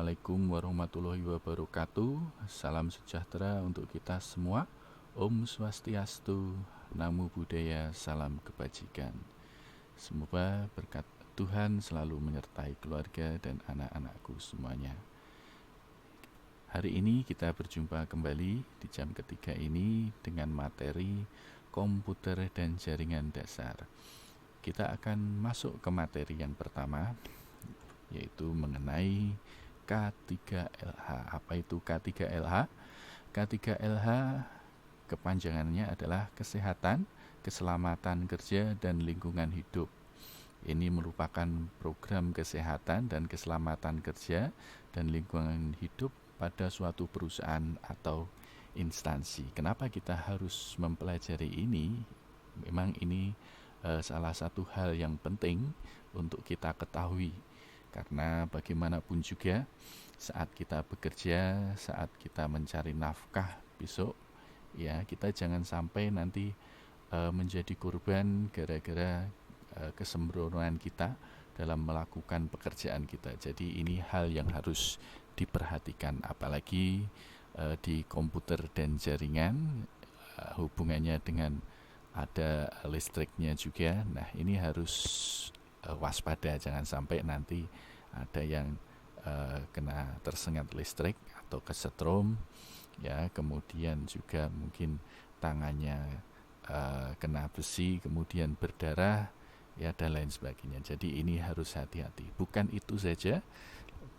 Assalamualaikum warahmatullahi wabarakatuh. Salam sejahtera untuk kita semua. Om Swastiastu, Namo Buddhaya, salam kebajikan. Semoga berkat Tuhan selalu menyertai keluarga dan anak-anakku semuanya. Hari ini kita berjumpa kembali di jam ketiga ini dengan materi komputer dan jaringan dasar. Kita akan masuk ke materi yang pertama, yaitu mengenai K3LH. Apa itu K3LH? K3LH kepanjangannya adalah kesehatan, keselamatan kerja, dan lingkungan hidup. Ini merupakan program kesehatan dan keselamatan kerja dan lingkungan hidup pada suatu perusahaan atau instansi. Kenapa kita harus mempelajari ini? Memang ini salah satu hal yang penting untuk kita ketahui. Karena bagaimanapun juga saat kita bekerja, saat kita mencari nafkah besok, ya kita jangan sampai nanti menjadi korban gara-gara kesembronoan kita dalam melakukan pekerjaan kita. Jadi ini hal yang harus diperhatikan, apalagi di komputer dan jaringan, hubungannya dengan ada listriknya juga. Nah ini harus waspada, jangan sampai nanti ada yang kena tersengat listrik atau kesetrum, ya, kemudian juga mungkin tangannya kena besi, kemudian berdarah, ya, dan lain sebagainya. Jadi ini harus hati-hati. Bukan itu saja,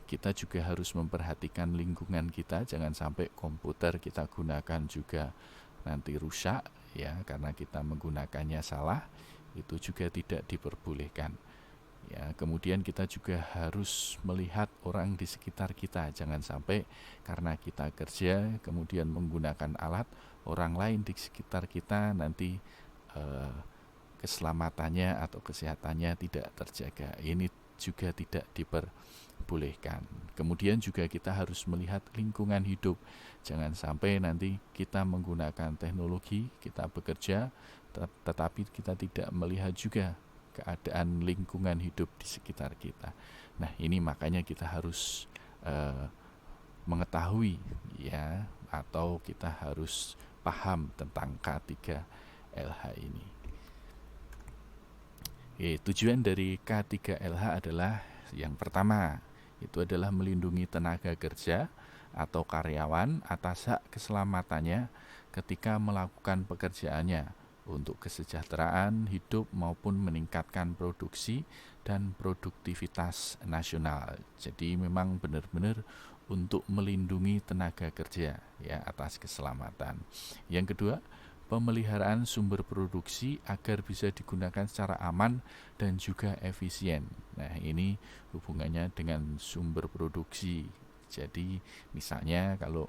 kita juga harus memperhatikan lingkungan kita, jangan sampai komputer kita gunakan juga nanti rusak, ya, karena kita menggunakannya salah, itu juga tidak diperbolehkan. Ya, kemudian kita juga harus melihat orang di sekitar kita, jangan sampai karena kita kerja kemudian menggunakan alat, orang lain di sekitar kita nanti keselamatannya atau kesehatannya tidak terjaga. Ini juga tidak diperbolehkan. Kemudian juga kita harus melihat lingkungan hidup, jangan sampai nanti kita menggunakan teknologi, kita bekerja, tetapi kita tidak melihat juga keadaan lingkungan hidup di sekitar kita. Nah ini makanya kita harus mengetahui, ya, atau kita harus paham tentang K3LH ini. Tujuan dari K3LH adalah yang pertama, itu adalah melindungi tenaga kerja atau karyawan atas hak keselamatannya ketika melakukan pekerjaannya untuk kesejahteraan hidup maupun meningkatkan produksi dan produktivitas nasional. Jadi memang benar-benar untuk melindungi tenaga kerja, ya, atas keselamatan. Yang kedua, pemeliharaan sumber produksi agar bisa digunakan secara aman dan juga efisien. Nah, ini hubungannya dengan sumber produksi. Jadi misalnya kalau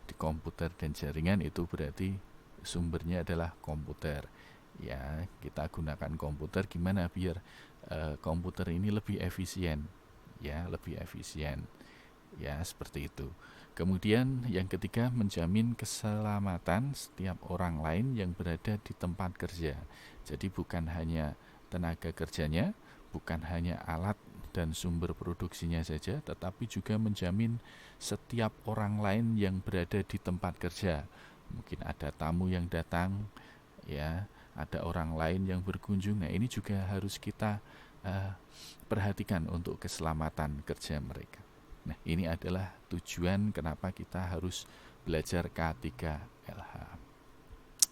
di komputer dan jaringan itu berarti sumbernya adalah komputer. Ya, kita gunakan komputer gimana biar komputer ini lebih efisien, ya, lebih efisien. Ya, seperti itu. Kemudian yang ketiga, menjamin keselamatan setiap orang lain yang berada di tempat kerja. Jadi bukan hanya tenaga kerjanya, bukan hanya alat dan sumber produksinya saja, tetapi juga menjamin setiap orang lain yang berada di tempat kerja. Mungkin ada tamu yang datang, ya, ada orang lain yang berkunjung. Nah ini juga harus kita perhatikan untuk keselamatan kerja mereka. Nah ini adalah tujuan kenapa kita harus belajar K3LH.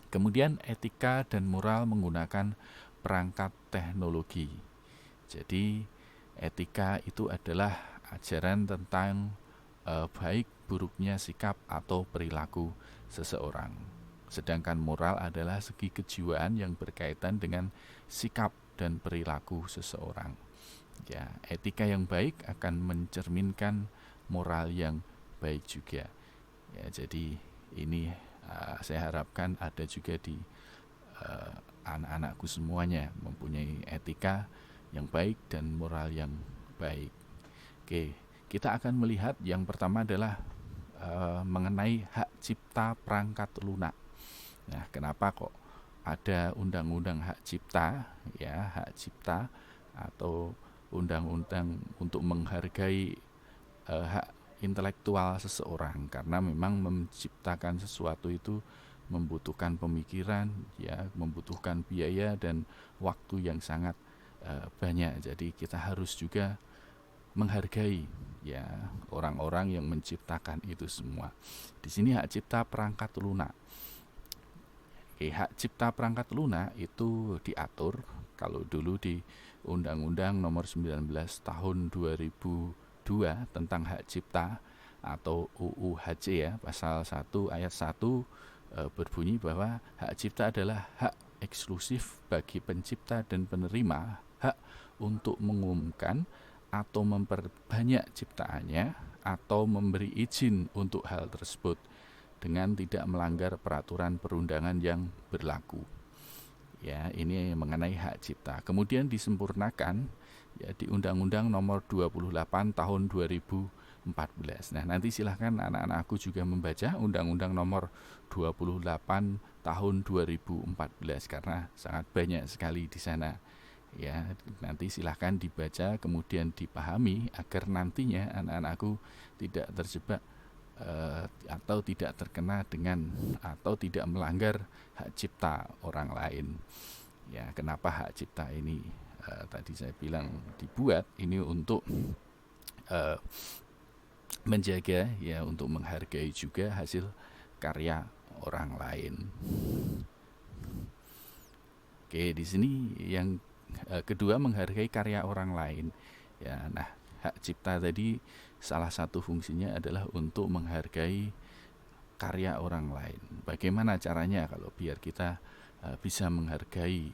Kemudian etika dan moral menggunakan perangkat teknologi. Jadi etika itu adalah ajaran tentang baik buruknya sikap atau perilaku seseorang. Sedangkan moral adalah segi kejiwaan yang berkaitan dengan sikap dan perilaku seseorang. Ya, etika yang baik akan mencerminkan moral yang baik juga. Ya, jadi ini saya harapkan ada juga di anak-anakku semuanya mempunyai etika yang baik dan moral yang baik. Oke, kita akan melihat yang pertama adalah mengenai hak cipta perangkat lunak. Nah, kenapa kok ada undang-undang hak cipta, ya, hak cipta atau undang-undang untuk menghargai hak intelektual seseorang, karena memang menciptakan sesuatu itu membutuhkan pemikiran, ya, membutuhkan biaya dan waktu yang sangat banyak. Jadi kita harus juga menghargai, ya, orang-orang yang menciptakan itu semua. Di sini hak cipta perangkat lunak. Hak cipta perangkat lunak itu diatur kalau dulu di Undang-Undang Nomor 19 Tahun 2002 tentang hak cipta atau UU-HC, ya, pasal 1 ayat 1 berbunyi bahwa hak cipta adalah hak eksklusif bagi pencipta dan penerima hak untuk mengumumkan atau memperbanyak ciptaannya atau memberi izin untuk hal tersebut dengan tidak melanggar peraturan perundangan yang berlaku. Ya, ini mengenai hak cipta. Kemudian disempurnakan, ya, di Undang-Undang Nomor 28 Tahun 2014. Nah, nanti silahkan anak-anakku juga membaca Undang-Undang Nomor 28 Tahun 2014 karena sangat banyak sekali di sana. Ya, nanti silahkan dibaca kemudian dipahami agar nantinya anak-anakku tidak terjebak atau tidak terkena dengan atau tidak melanggar hak cipta orang lain. Ya, kenapa hak cipta ini tadi saya bilang dibuat ini untuk menjaga, ya, untuk menghargai juga hasil karya orang lain. Oke, di sini yang kedua, menghargai karya orang lain. Ya, nah, hak cipta tadi salah satu fungsinya adalah untuk menghargai karya orang lain. Bagaimana caranya kalau biar kita bisa menghargai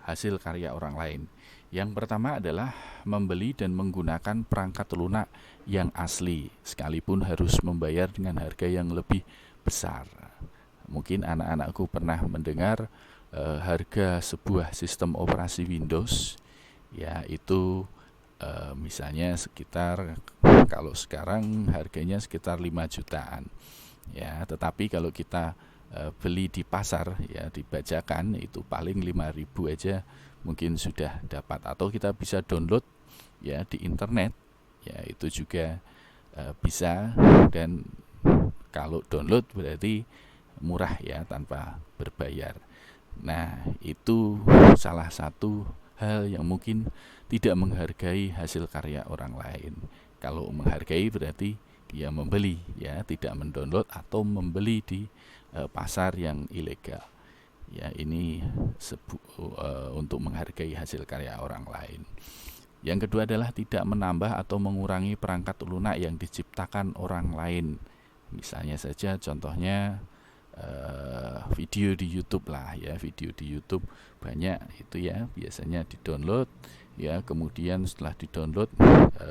hasil karya orang lain? Yang pertama adalah membeli dan menggunakan perangkat lunak yang asli, sekalipun harus membayar dengan harga yang lebih besar. Mungkin anak-anakku pernah mendengar harga sebuah sistem operasi Windows, ya, itu misalnya sekitar, kalau sekarang harganya sekitar 5 jutaan. Ya, tetapi kalau kita beli di pasar, ya, dibajakan itu paling 5.000 aja mungkin sudah dapat, atau kita bisa download, ya, di internet, ya, itu juga bisa. Dan kalau download berarti murah, ya, tanpa berbayar. Nah, itu salah satu hal yang mungkin tidak menghargai hasil karya orang lain. Kalau menghargai berarti dia membeli, ya, tidak mendownload atau membeli di pasar yang ilegal. Ya, ini untuk menghargai hasil karya orang lain. Yang kedua adalah tidak menambah atau mengurangi perangkat lunak yang diciptakan orang lain. Misalnya saja contohnya video di YouTube lah, ya, video di YouTube banyak itu, ya, biasanya di-download, ya, kemudian setelah di-download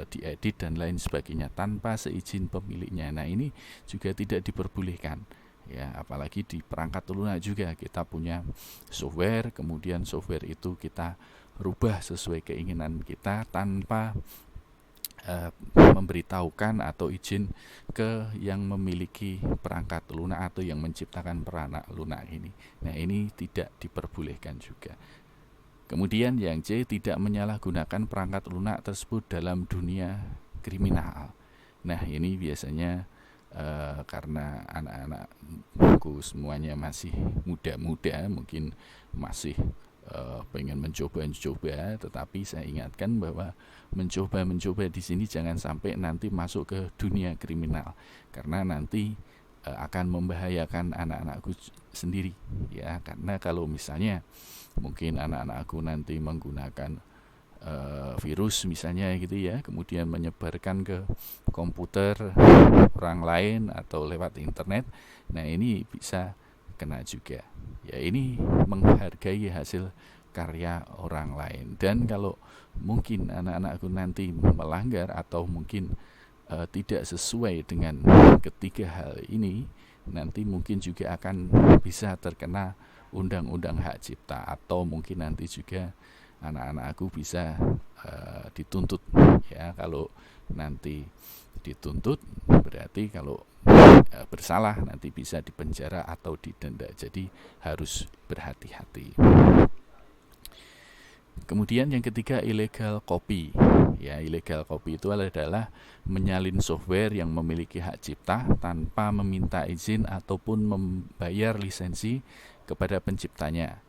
diedit dan lain sebagainya tanpa seizin pemiliknya. Nah, ini juga tidak diperbolehkan, ya, apalagi di perangkat lunak juga kita punya software, kemudian software itu kita rubah sesuai keinginan kita tanpa memberitahukan atau izin ke yang memiliki perangkat lunak atau yang menciptakan perangkat lunak ini. Nah, ini tidak diperbolehkan juga. Kemudian yang C, tidak menyalahgunakan perangkat lunak tersebut dalam dunia kriminal. Nah, ini biasanya karena anak-anakku semuanya masih muda-muda, mungkin masih pengen mencoba, tetapi saya ingatkan bahwa mencoba di sini jangan sampai nanti masuk ke dunia kriminal, karena nanti akan membahayakan anak-anakku sendiri, ya, karena kalau misalnya mungkin anak-anakku nanti menggunakan virus misalnya gitu, ya, kemudian menyebarkan ke komputer orang lain atau lewat internet, nah, ini bisa kena juga. Ya, ini menghargai hasil karya orang lain. Dan kalau mungkin anak-anakku nanti melanggar atau mungkin tidak sesuai dengan ketiga hal ini, nanti mungkin juga akan bisa terkena undang-undang hak cipta, atau mungkin nanti juga anak-anakku bisa dituntut, ya. Kalau nanti dituntut berarti kalau bersalah nanti bisa dipenjara atau didenda. Jadi harus berhati-hati. Kemudian yang ketiga illegal copy. Ya, illegal copy itu adalah menyalin software yang memiliki hak cipta tanpa meminta izin ataupun membayar lisensi kepada penciptanya.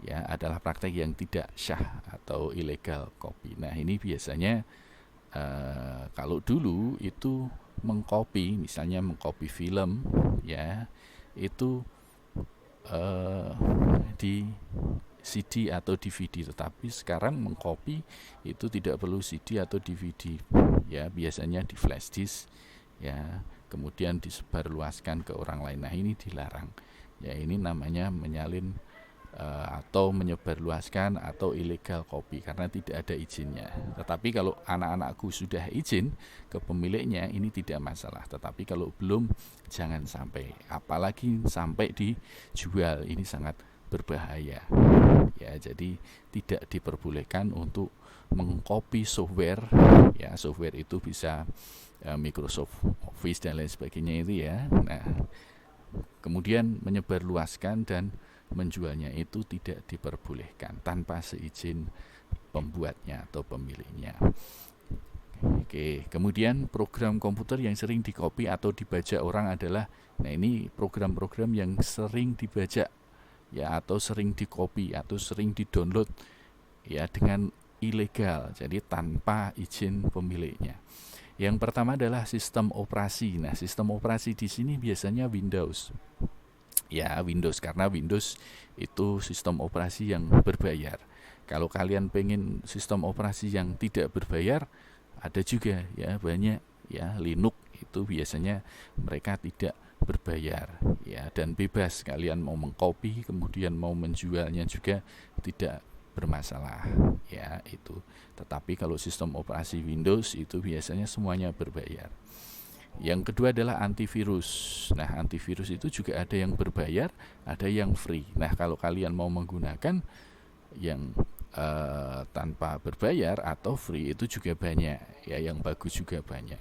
Ya, adalah praktek yang tidak syah atau illegal copy. Nah, ini biasanya kalau dulu itu mengcopy, misalnya mengcopy film, ya, itu di CD atau DVD, tetapi sekarang mengcopy itu tidak perlu CD atau DVD, ya, biasanya di flash disk, ya, kemudian disebarluaskan ke orang lain. Nah, ini dilarang, ya, ini namanya menyalin atau menyebarluaskan atau illegal copy karena tidak ada izinnya. Tetapi kalau anak-anakku sudah izin ke pemiliknya, ini tidak masalah. Tetapi kalau belum, jangan sampai, apalagi sampai dijual, ini sangat berbahaya. Ya, jadi tidak diperbolehkan untuk mengcopy software. Ya, software itu bisa Microsoft Office dan lain sebagainya itu, ya. Nah, kemudian menyebarluaskan dan menjualnya itu tidak diperbolehkan tanpa seizin pembuatnya atau pemiliknya. Oke, kemudian program komputer yang sering dikopi atau dibaca orang adalah, nah, ini program-program yang sering dibaca, ya, atau sering dikopi atau sering didownload, ya, dengan ilegal, jadi tanpa izin pemiliknya. Yang pertama adalah sistem operasi. Nah, sistem operasi di sini biasanya Windows. Ya, Windows, karena Windows itu sistem operasi yang berbayar. Kalau kalian pengen sistem operasi yang tidak berbayar, ada juga, ya, banyak, ya, Linux itu biasanya mereka tidak berbayar, ya, dan bebas kalian mau mengcopy kemudian mau menjualnya juga tidak bermasalah, ya, itu. Tetapi kalau sistem operasi Windows itu biasanya semuanya berbayar. Yang kedua adalah antivirus. Nah, antivirus itu juga ada yang berbayar, ada yang free. Nah, kalau kalian mau menggunakan yang tanpa berbayar atau free itu juga banyak, ya, yang bagus juga banyak,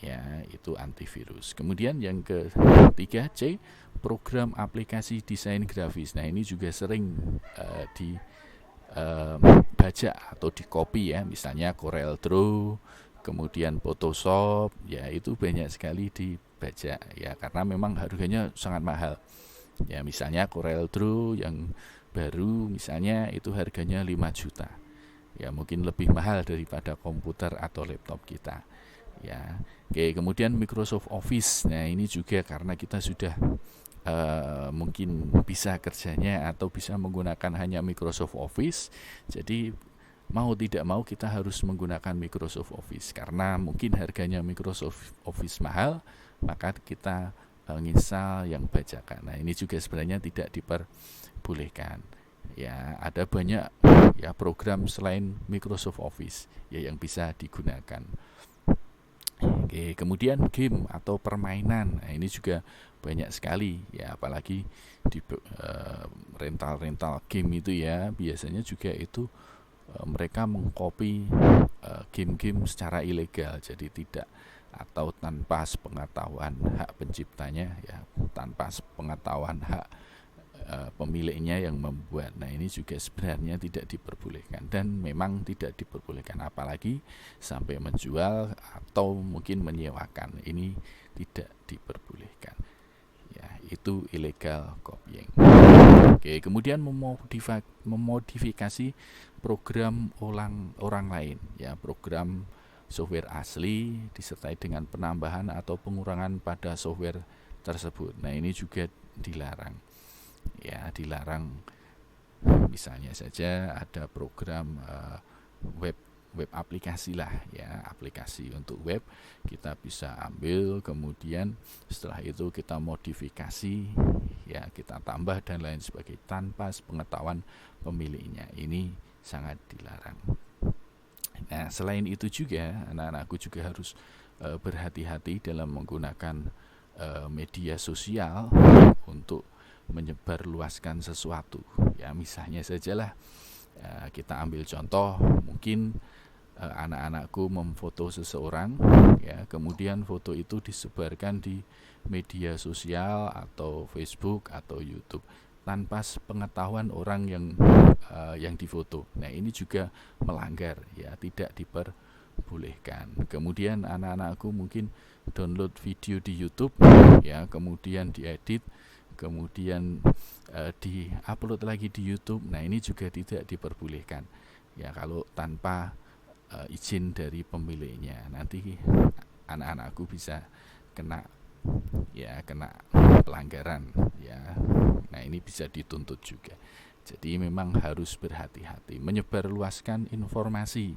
ya, itu antivirus. Kemudian yang ketiga, C, program aplikasi desain grafis. Nah, ini juga sering dibaca atau di copy, ya, misalnya Corel Draw, kemudian Photoshop, ya, itu banyak sekali dibaca, ya, karena memang harganya sangat mahal. Ya, misalnya Corel Draw yang baru misalnya itu harganya 5 juta. Ya, mungkin lebih mahal daripada komputer atau laptop kita. Ya. Oke, kemudian Microsoft Office. Nah, ini juga karena kita sudah mungkin bisa kerjanya atau bisa menggunakan hanya Microsoft Office, jadi mau tidak mau kita harus menggunakan Microsoft Office karena mungkin harganya Microsoft Office mahal, maka kita nginstal yang bajakan. Nah, ini juga sebenarnya tidak diperbolehkan. Ya, ada banyak, ya, program selain Microsoft Office, ya, yang bisa digunakan. Oke, kemudian game atau permainan. Nah, ini juga banyak sekali, ya, apalagi di rental game itu, ya, biasanya juga itu mereka mengcopy game-game secara ilegal, jadi tidak atau tanpa sepengetahuan hak penciptanya, ya, tanpa sepengetahuan hak pemiliknya yang membuat. Nah, ini juga sebenarnya tidak diperbolehkan dan memang tidak diperbolehkan, apalagi sampai menjual atau mungkin menyewakan, ini tidak diperbolehkan, ya, itu illegal copying. Oke, kemudian memodifikasi program orang lain, ya, program software asli disertai dengan penambahan atau pengurangan pada software tersebut. Nah, ini juga dilarang, ya, dilarang. Misalnya saja ada program web aplikasi lah, ya, aplikasi untuk web kita bisa ambil, kemudian setelah itu kita modifikasi, ya, kita tambah dan lain sebagainya tanpa sepengetahuan pemiliknya. Ini sangat dilarang. Nah, selain itu juga anak-anakku juga harus berhati-hati dalam menggunakan media sosial untuk menyebarluaskan sesuatu, ya, misalnya sajalah kita ambil contoh, mungkin anak-anakku memfoto seseorang, ya, kemudian foto itu disebarkan di media sosial atau Facebook atau YouTube. tanpa pengetahuan orang yang difoto. Nah, ini juga melanggar, ya, tidak diperbolehkan. Kemudian anak-anakku mungkin download video di YouTube, ya, kemudian diedit, kemudian di-upload lagi di YouTube. Nah, ini juga tidak diperbolehkan, ya, kalau tanpa izin dari pemiliknya. Nanti anak-anakku bisa kena pelanggaran, ya. Nah, ini bisa dituntut juga. Jadi memang harus berhati-hati menyebarluaskan informasi,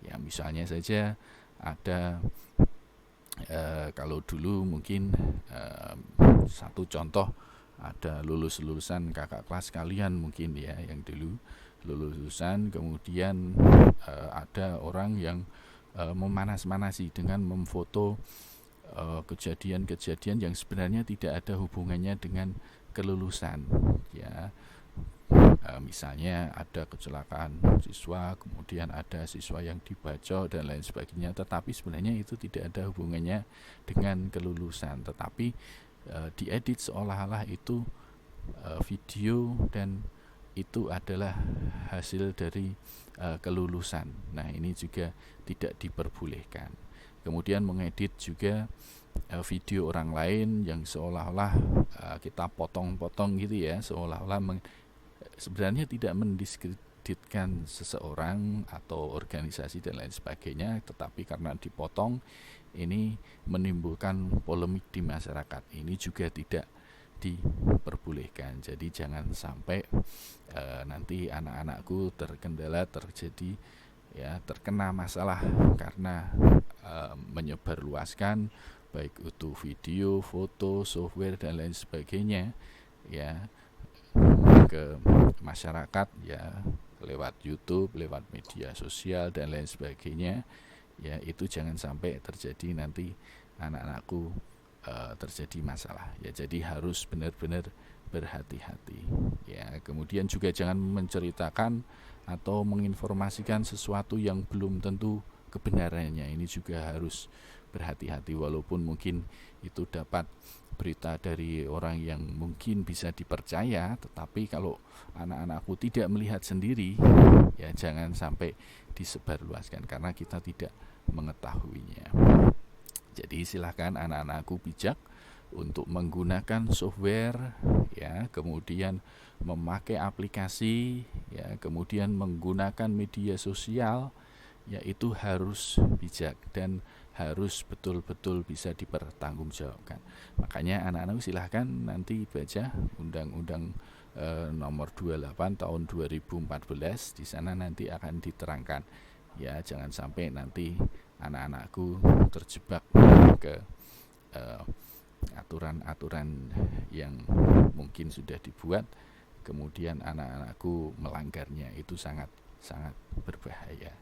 ya. Misalnya saja ada kalau dulu mungkin satu contoh, ada lulusan kakak kelas kalian mungkin, ya, yang dulu lulusan, kemudian ada orang yang memanas-manasi dengan memfoto kejadian-kejadian yang sebenarnya tidak ada hubungannya dengan kelulusan, ya. Misalnya ada kecelakaan siswa, kemudian ada siswa yang dibacok dan lain sebagainya, tetapi sebenarnya itu tidak ada hubungannya dengan kelulusan, tetapi diedit seolah-olah itu video dan itu adalah hasil dari kelulusan. Nah, ini juga tidak diperbolehkan. Kemudian mengedit juga video orang lain yang seolah-olah kita potong-potong gitu, ya, seolah-olah sebenarnya tidak mendiskreditkan seseorang atau organisasi dan lain sebagainya, tetapi karena dipotong ini menimbulkan polemik di masyarakat. Ini juga tidak diperbolehkan. Jadi jangan sampai nanti anak-anakku terkena masalah karena menyebarluaskan baik itu video, foto, software dan lain sebagainya, ya, ke masyarakat, ya, lewat YouTube, lewat media sosial dan lain sebagainya, ya. Itu jangan sampai terjadi nanti anak-anakku terjadi masalah, ya. Jadi harus benar-benar berhati-hati, ya. Kemudian juga jangan menceritakan atau menginformasikan sesuatu yang belum tentu kebenarannya. Ini juga harus berhati-hati, walaupun mungkin itu dapat berita dari orang yang mungkin bisa dipercaya, tetapi kalau anak-anakku tidak melihat sendiri, ya, jangan sampai disebarluaskan karena kita tidak mengetahuinya. Jadi silakan anak-anakku bijak untuk menggunakan software, ya, kemudian memakai aplikasi, ya, kemudian menggunakan media sosial, ya, itu harus bijak dan harus betul-betul bisa dipertanggungjawabkan. Makanya anak-anak silahkan nanti baca Undang-Undang nomor 28 tahun 2014. Di sana nanti akan diterangkan, ya, jangan sampai nanti anak-anakku terjebak ke aturan-aturan yang mungkin sudah dibuat, kemudian anak-anakku melanggarnya. Itu sangat berbahaya.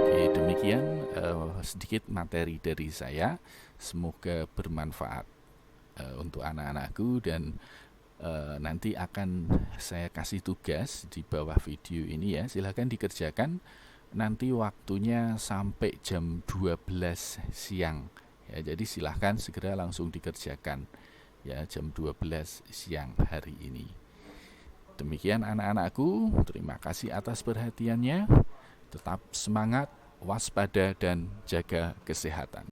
Oke, demikian sedikit materi dari saya. Semoga bermanfaat untuk anak-anakku, dan nanti akan saya kasih tugas di bawah video ini, ya. Silahkan dikerjakan. Nanti waktunya sampai jam 12 siang, ya. Jadi silahkan segera langsung dikerjakan, ya, jam 12 siang hari ini. Demikian anak-anakku, terima kasih atas perhatiannya. Tetap semangat, waspada, dan jaga kesehatan.